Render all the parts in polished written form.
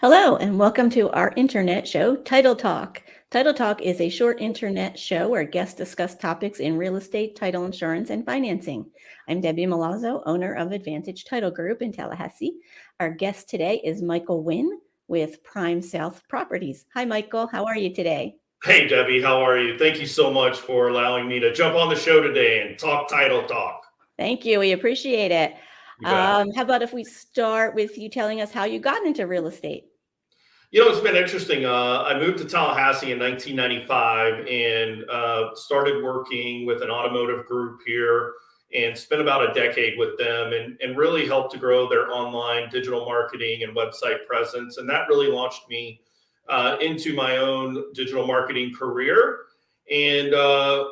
Hello, and welcome to our internet show, Title Talk. Title Talk is a short internet show where guests discuss topics in real estate, title insurance, and financing. I'm Debbie Malazzo, owner of Advantage Title Group in Tallahassee. Our guest today is Michael Winn with Prime South Properties. Hi, Michael. How are you today? Hey, Debbie. How are you? Thank you so much for allowing me to jump on the show today and talk Title Talk. Thank you. We appreciate it. You bet. How about if we start with you telling us how you got into real estate? You know, it's been interesting. I moved to Tallahassee in 1995 and started working with an automotive group here and spent about a decade with them and really helped to grow their online digital marketing and website presence. And that really launched me into my own digital marketing career. And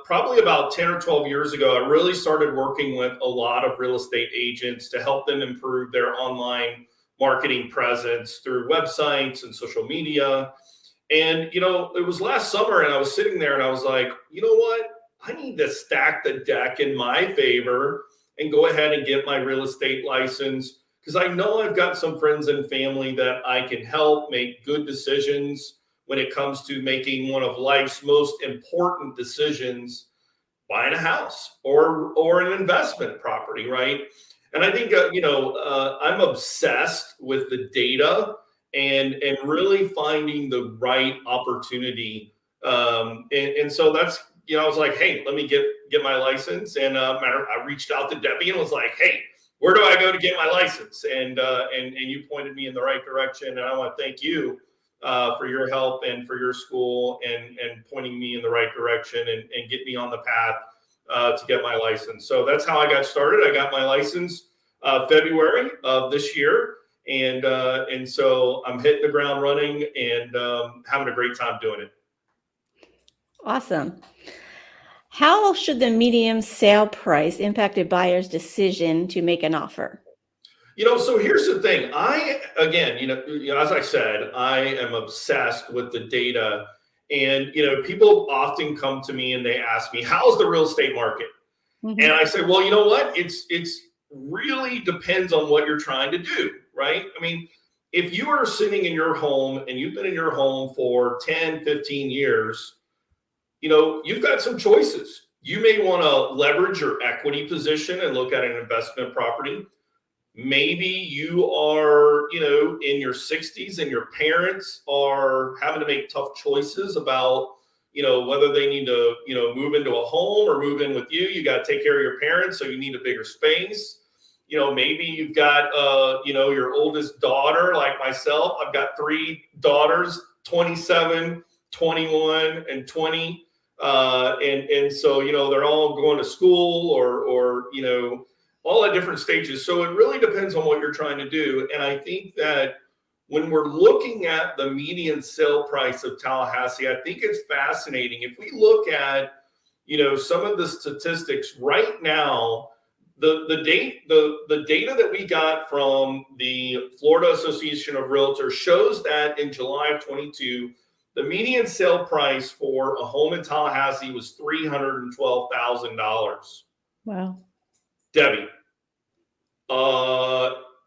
probably about 10 or 12 years ago, I really started working with a lot of real estate agents to help them improve their online marketing presence through websites and social media. And, you know, it was last summer and I was sitting there and I was like, you know what? I need to stack the deck in my favor and go ahead and get my real estate license because I know I've got some friends and family that I can help make good decisions when it comes to making one of life's most important decisions, buying a house or an investment property, right? And I think, I'm obsessed with the data and really finding the right opportunity. And so that's, I was like, hey, let me get my license. And I reached out to Debbie and was like, hey, where do I go to get my license? And you pointed me in the right direction. And I want to thank you for your help and for your school and pointing me in the right direction and get me on the path to get my license. So that's how I got started. I got my license February of this year. And so I'm hitting the ground running and having a great time doing it. Awesome. How should the median sale price impact a buyer's decision to make an offer? So here's the thing. As I said, I am obsessed with the data. And, people often come to me and they ask me, how's the real estate market? Mm-hmm. And I say, well, you know what? It's really depends on what you're trying to do, right? I mean, if you are sitting in your home and you've been in your home for 10, 15 years, you've got some choices. You may want to leverage your equity position and look at an investment property. Maybe you are, in your 60s and your parents are having to make tough choices about, whether they need to, move into a home or move in with you. You got to take care of your parents, so you need a bigger space. Maybe you've got, your oldest daughter, like myself. I've got 3 daughters, 27, 21, and 20. And so, they're all going to school or all at different stages. So it really depends on what you're trying to do. And I think that when we're looking at the median sale price of Tallahassee, I think it's fascinating. If we look at, some of the statistics right now, the data that we got from the Florida Association of Realtors shows that in July of 22, the median sale price for a home in Tallahassee was $312,000. Wow. Debbie,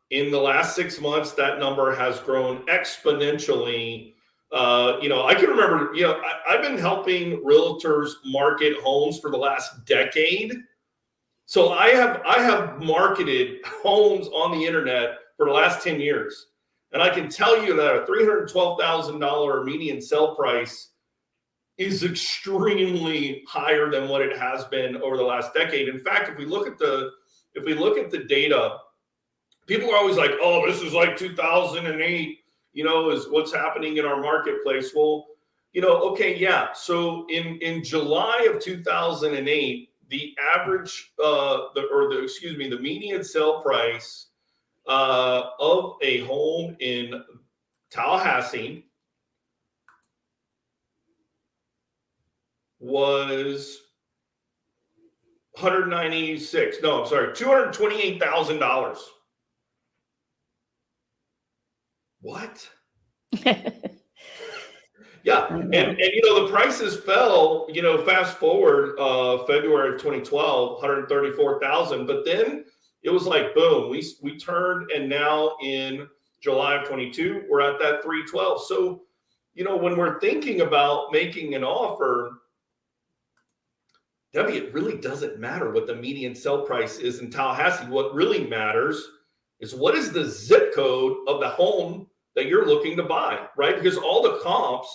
in the last 6 months, that number has grown exponentially. I can remember, I've been helping realtors market homes for the last decade. So I have marketed homes on the internet for the last 10 years. And I can tell you that a $312,000 median sale price is extremely higher than what it has been over the last decade. In fact, if we look at the data, people are always like, oh, this is like 2008, is what's happening in our marketplace. Well, okay, yeah. So in July of 2008, the average, the median sale price of a home in Tallahassee was $228,000. What? Yeah. And the prices fell, fast forward, February of 2012, 134,000. But then it was like, boom, we turned, and now in July of 22, we're at that 312. So, when we're thinking about making an offer, Debbie, it really doesn't matter what the median sell price is in Tallahassee. What really matters is what is the zip code of the home that you're looking to buy, right? Because all the comps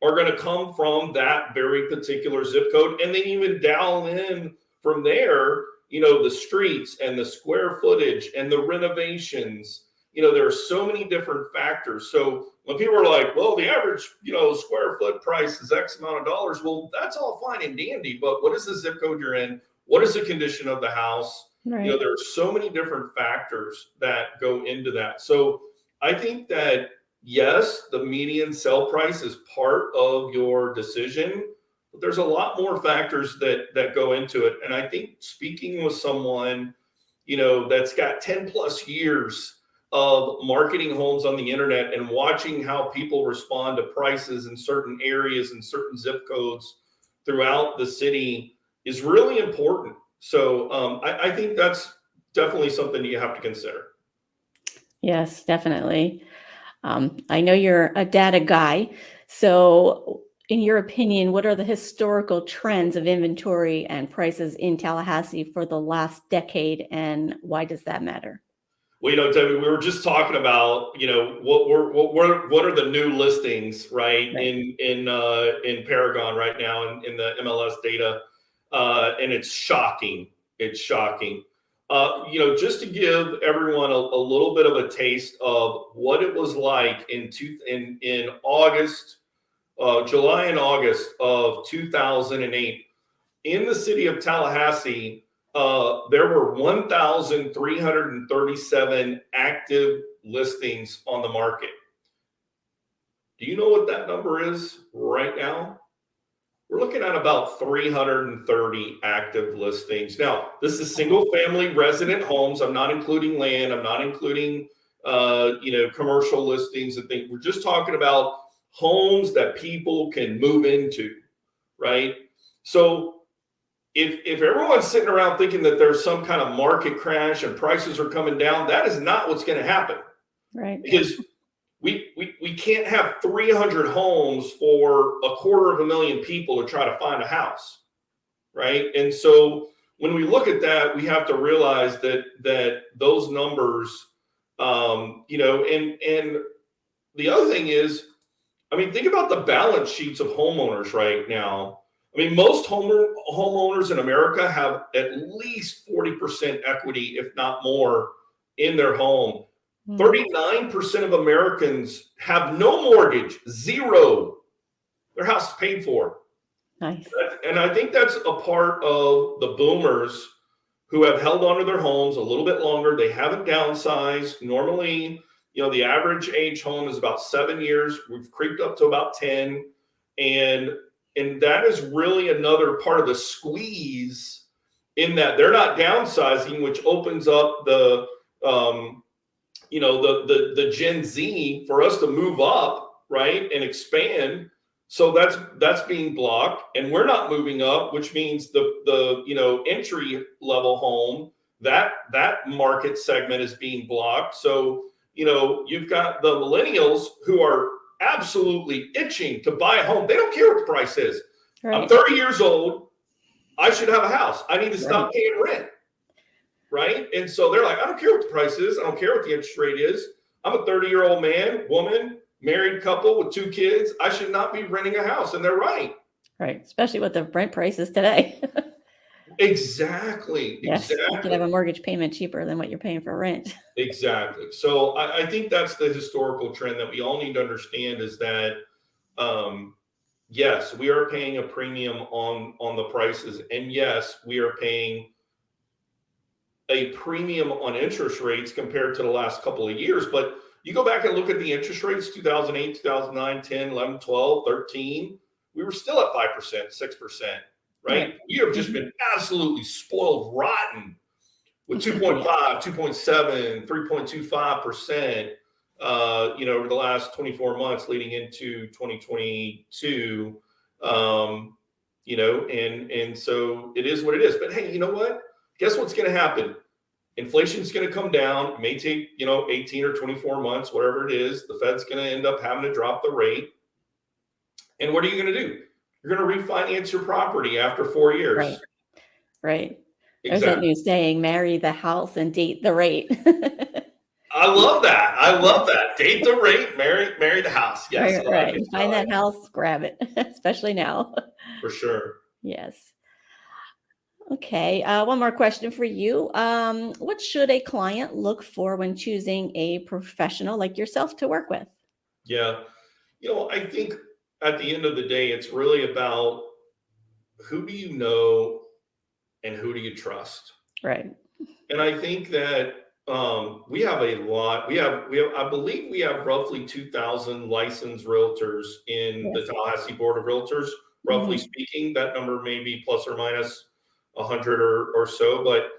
are going to come from that very particular zip code. And then even dial in from there, the streets and the square footage and the renovations. There are so many different factors. So when people are like, well, the average, square foot price is X amount of dollars. Well, that's all fine and dandy. But what is the zip code you're in? What is the condition of the house? Right. There are so many different factors that go into that. So I think that, yes, the median sell price is part of your decision, but there's a lot more factors that go into it. And I think speaking with someone, that's got 10 plus years of marketing homes on the internet and watching how people respond to prices in certain areas and certain zip codes throughout the city is really important. So I think that's definitely something you have to consider. Yes, definitely. I know you're a data guy. So in your opinion, what are the historical trends of inventory and prices in Tallahassee for the last decade, and why does that matter? Well, Debbie, we were just talking about, what are the new listings, right? In Paragon right now in the MLS data, and it's shocking. It's shocking. Just to give everyone a little bit of a taste of what it was like in August, July and August of 2008, in the city of Tallahassee. There were 1,337 active listings on the market. Do you know what that number is right now? We're looking at about 330 active listings. Now, this is single family resident homes. I'm not including land. I'm not including, commercial listings and things. We're just talking about homes that people can move into, right? So if everyone's sitting around thinking that there's some kind of market crash and prices are coming down, that is not what's going to happen. Right. Because we can't have 300 homes for 250,000 people to try to find a house, right? And so when we look at that, we have to realize that those numbers, and the other thing is, think about the balance sheets of homeowners right now. Most homeowners in America have at least 40% equity, if not more, in their home. 39% of Americans have no mortgage, zero. Their house is paid for. Nice. And I think that's a part of the boomers who have held onto their homes a little bit longer. They haven't downsized. Normally, the average age home is about 7 years. We've creeped up to about 10. And that is really another part of the squeeze, in that they're not downsizing, which opens up the Gen Z for us to move up, right, and expand. So that's being blocked, and we're not moving up, which means the entry level home, that market segment is being blocked. So you've got the millennials who are absolutely itching to buy a home. They don't care what the price is. Right. I'm 30 years old. I should have a house. I need to stop paying rent. Right. And so they're like, I don't care what the price is. I don't care what the interest rate is. I'm a 30-year-old man, woman, married couple with 2 kids. I should not be renting a house. And they're right. Right. Especially with the rent prices today. Exactly. Yes, you could have a mortgage payment cheaper than what you're paying for rent. Exactly. So I think that's the historical trend that we all need to understand, is that, yes, we are paying a premium on the prices. And yes, we are paying a premium on interest rates compared to the last couple of years. But you go back and look at the interest rates, 2008, 2009, 10, 11, 12, 13. we were still at 5%, 6%, right? We have just been absolutely spoiled rotten with 2.5, 2.7, 3.25%, over the last 24 months leading into 2022. And so it is what it is. But hey, you know what? Guess what's going to happen? Inflation's going to come down. It may take, 18 or 24 months, whatever it is. The Fed's going to end up having to drop the rate. And what are you going to do? You're going to refinance your property after 4 years. Right. There's that new saying, marry the house and date the rate. I love that. Date the rate, marry the house. Yes. Right. Find that house, grab it, especially now. For sure. Yes. Okay. One more question for you. What should a client look for when choosing a professional like yourself to work with? Yeah. I think at the end of the day, it's really about who do you know and who do you trust? Right. And I think that we have a lot. I believe we have roughly 2,000 licensed realtors in the Tallahassee Board of Realtors. Roughly speaking, that number may be plus or minus 100 or so. But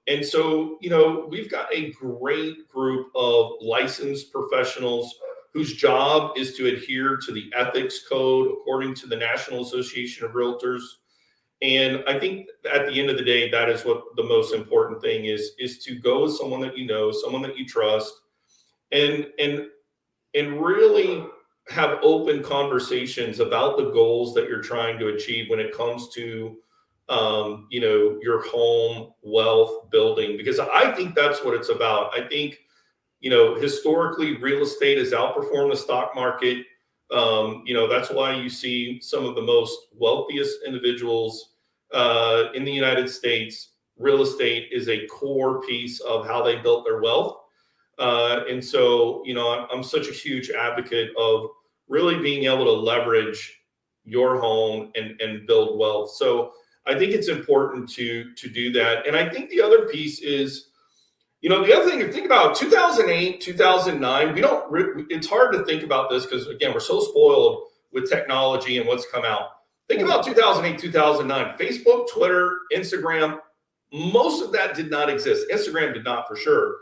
and so we've got a great group of licensed professionals whose job is to adhere to the ethics code according to the National Association of Realtors. And I think at the end of the day, that is what the most important thing is to go with someone that you know, someone that you trust, and really have open conversations about the goals that you're trying to achieve when it comes to, your home wealth building, because I think that's what it's about. I think, historically, real estate has outperformed the stock market. That's why you see some of the most wealthiest individuals in the United States. Real estate is a core piece of how they built their wealth. And so, I'm such a huge advocate of really being able to leverage your home and build wealth. So I think it's important to do that. And I think the other piece is, the other thing to think about, 2008, 2009, it's hard to think about this because, again, we're so spoiled with technology and what's come out. Think about 2008, 2009, Facebook, Twitter, Instagram, most of that did not exist. Instagram did not, for sure.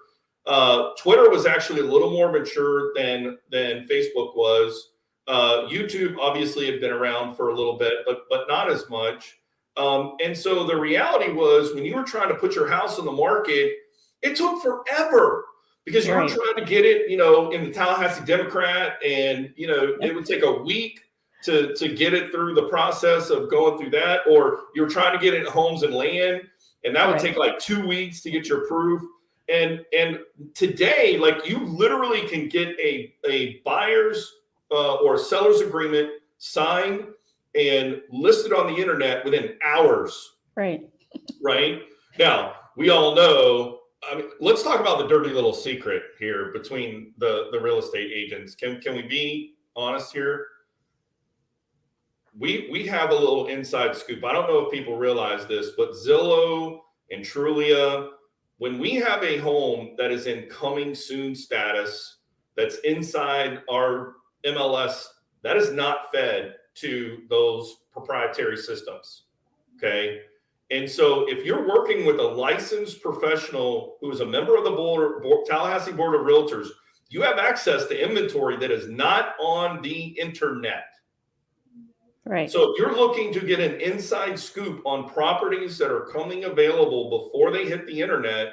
Twitter was actually a little more mature than Facebook was. YouTube obviously had been around for a little bit, but not as much. And so the reality was, when you were trying to put your house on the market, it took forever because you were trying to get it, in the Tallahassee Democrat, and it would take a week to get it through the process of going through that, or you're trying to get it in Homes and Land, and that would take like 2 weeks to get your proof. And today, like, you literally can get a buyer's or seller's agreement signed and listed on the internet within hours. Right. Now, we all know, let's talk about the dirty little secret here between the real estate agents. Can we be honest here? We have a little inside scoop. I don't know if people realize this, but Zillow and Trulia, when we have a home that is in coming soon status, that's inside our MLS, that is not fed to those proprietary systems. Okay. And so if you're working with a licensed professional who is a member of the Tallahassee Board of Realtors, you have access to inventory that is not on the internet. Right. So if you're looking to get an inside scoop on properties that are coming available before they hit the internet,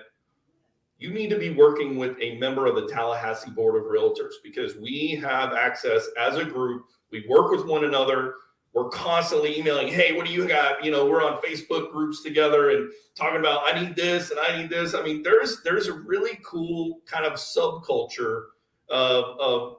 you need to be working with a member of the Tallahassee Board of Realtors, because we have access as a group. We work with one another. We're constantly emailing, hey, what do you got? We're on Facebook groups together and talking about, I need this and I need this. I mean, there's a really cool kind of subculture of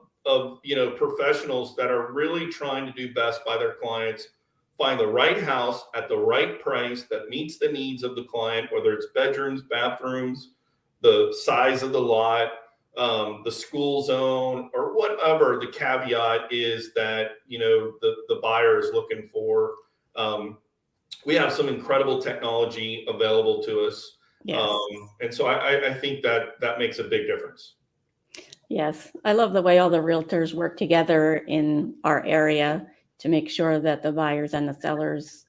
professionals that are really trying to do best by their clients, find the right house at the right price that meets the needs of the client, whether it's bedrooms, bathrooms, the size of the lot, the school zone, or whatever the caveat is that the buyer is looking for. We have some incredible technology available to us. Yes. And so I think that makes a big difference. Yes. I love the way all the realtors work together in our area to make sure that the buyers and the sellers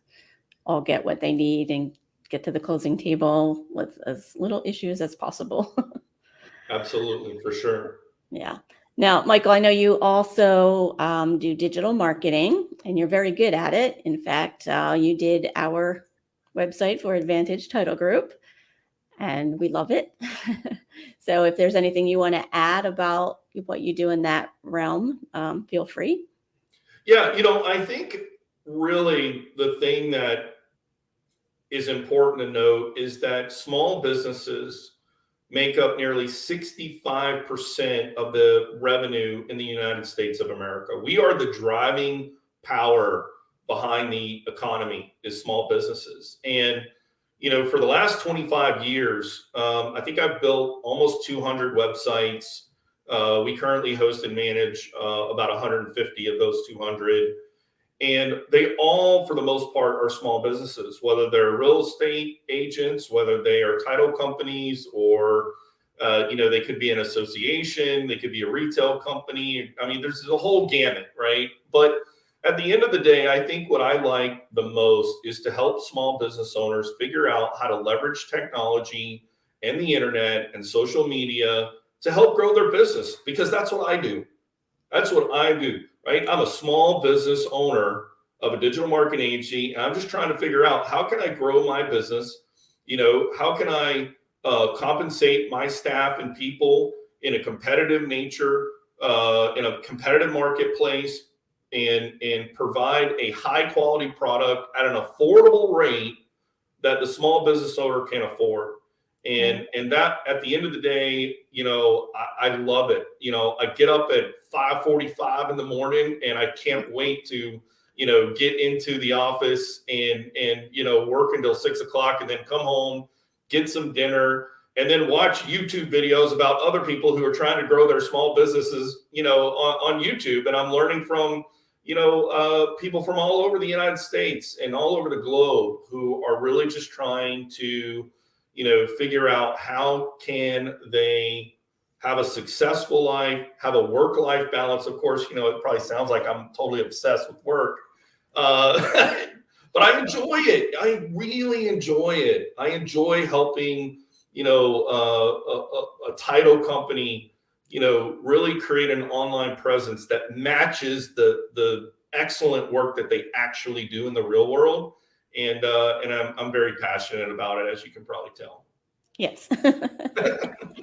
all get what they need and get to the closing table with as little issues as possible. Absolutely, for sure. Yeah. Now, Michael, I know you also do digital marketing, and you're very good at it. In fact, you did our website for Advantage Title Group, and we love it. So if there's anything you want to add about what you do in that realm, feel free. Yeah, I think really the thing that is important to note is that small businesses make up nearly 65% of the revenue in the United States of America. We are the driving power behind the economy is small businesses. And, for the last 25 years, I think I've built almost 200 websites. We currently host and manage about 150 of those 200. And they all, for the most part, are small businesses, whether they're real estate agents, whether they are title companies, or, they could be an association, they could be a retail company. I mean, there's a whole gamut, right? But at the end of the day, I think what I like the most is to help small business owners figure out how to leverage technology and the internet and social media to help grow their business, because that's what I do. That's what I do, right? I'm a small business owner of a digital marketing agency, and I'm just trying to figure out, how can I grow my business? How can I compensate my staff and people in a competitive nature, in a competitive marketplace, and provide a high quality product at an affordable rate that the small business owner can afford. And that, at the end of the day, I love it. I get up at 5:45 in the morning, and I can't wait to get into the office and work until 6 o'clock, and then come home, get some dinner, and then watch YouTube videos about other people who are trying to grow their small businesses on YouTube. And I'm learning from people from all over the United States and all over the globe who are really just trying to figure out how can they have a successful life, have a work-life balance. Of course, it probably sounds like I'm totally obsessed with work, but I enjoy it. I really enjoy it. I enjoy helping, a title company, really create an online presence that matches the excellent work that they actually do in the real world. And I'm very passionate about it, as you can probably tell. Yes.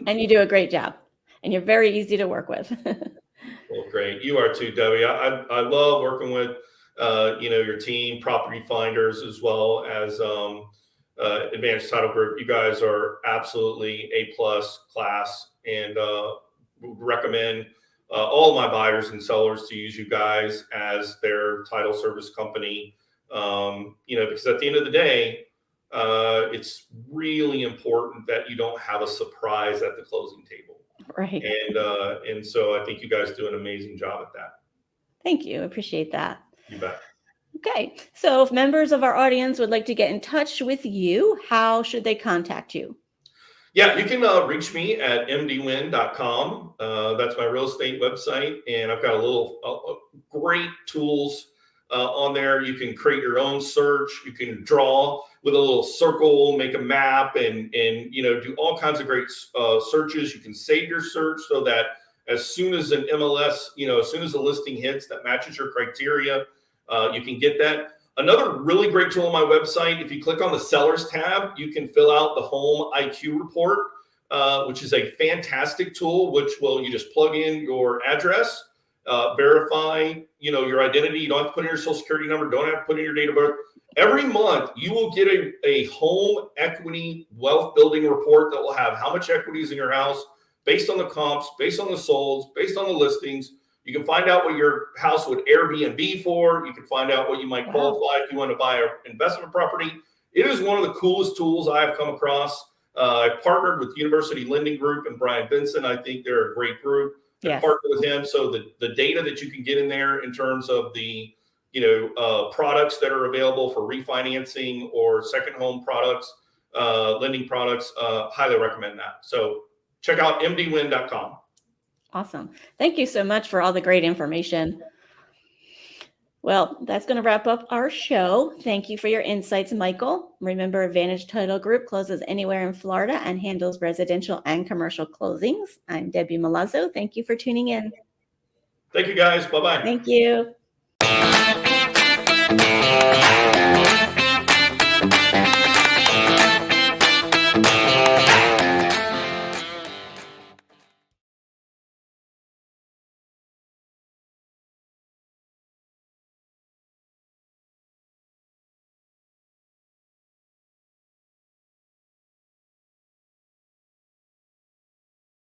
And you do a great job, and you're very easy to work with. Well, great. You are too, Debbie. I love working with, your team, Property Finders, as well as Advanced Title Group. You guys are absolutely A+ class, and would recommend all of my buyers and sellers to use you guys as their title service company. Because at the end of the day, it's really important that you don't have a surprise at the closing table. Right. And so I think you guys do an amazing job at that. Thank you. Appreciate that. You bet. Okay. So if members of our audience would like to get in touch with you, how should they contact you? Yeah, you can reach me at mdwinn.com. That's my real estate website. And I've got a little great tools on there. You can create your own search. You can draw with a little circle, make a map, and do all kinds of great searches. You can save your search so that as soon as an MLS, as soon as a listing hits that matches your criteria, you can get that. Another really great tool on my website, if you click on the Sellers tab, you can fill out the Home IQ report, which is a fantastic tool, you just plug in your address, verify, your identity. You don't have to put in your social security number, don't have to put in your date of birth. Every month, you will get a home equity wealth building report that will have how much equity is in your house based on the comps, based on the solds, based on the listings. You can find out what your house would Airbnb for. You can find out what you might qualify if you want to buy an investment property. It is one of the coolest tools I've come across. I've partnered with University Lending Group and Brian Benson. I think they're a great group. Yes. Partner with him. So the data that you can get in there in terms of the products that are available for refinancing or second home products, lending products, highly recommend that. So check out mdwinn.com. Awesome. Thank you so much for all the great information. Well, that's going to wrap up our show. Thank you for your insights, Michael. Remember, Advantage Title Group closes anywhere in Florida and handles residential and commercial closings. I'm Debbie Milazzo. Thank you for tuning in. Thank you, guys. Bye-bye. Thank you.